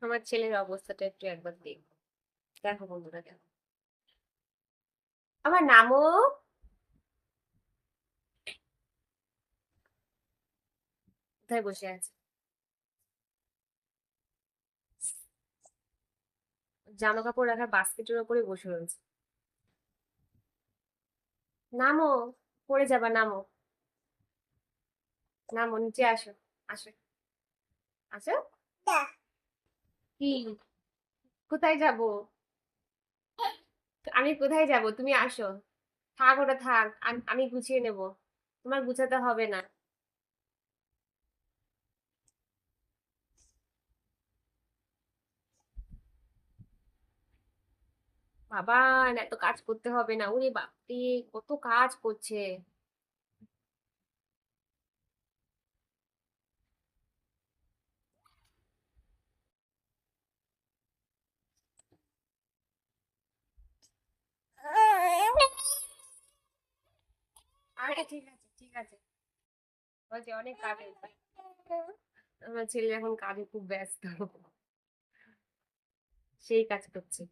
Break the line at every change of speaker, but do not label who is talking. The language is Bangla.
আমার ছেলের অবস্থাটা একটু একবার দেখো। দেখো বন্ধুরা, দেখো। আমার নামও কোথায় বসে আছে? জামা কাপড় রাখার বাস্কেটের ওপরে বসে রয়েছে। নামো, পড়ে যাবা, নামো। নামো, নিচে আসো। আসো, আসো। কি? কোথায় যাব? আমি কোথায় যাব? তুমি আসো। থাক, ওটা থাক, আমি গুছিয়ে নেব। তোমার গুছাতে হবে না। বাবা, এত কাজ করতে হবে না। উনি বাপরে, কত কাজ করছে। আরে ঠিক আছে, ঠিক আছে। বলছি অনেক কাজ হয়েছে। আমার ছেলে এখন কাজে খুব ব্যস্ত। সেই কাজ করছে।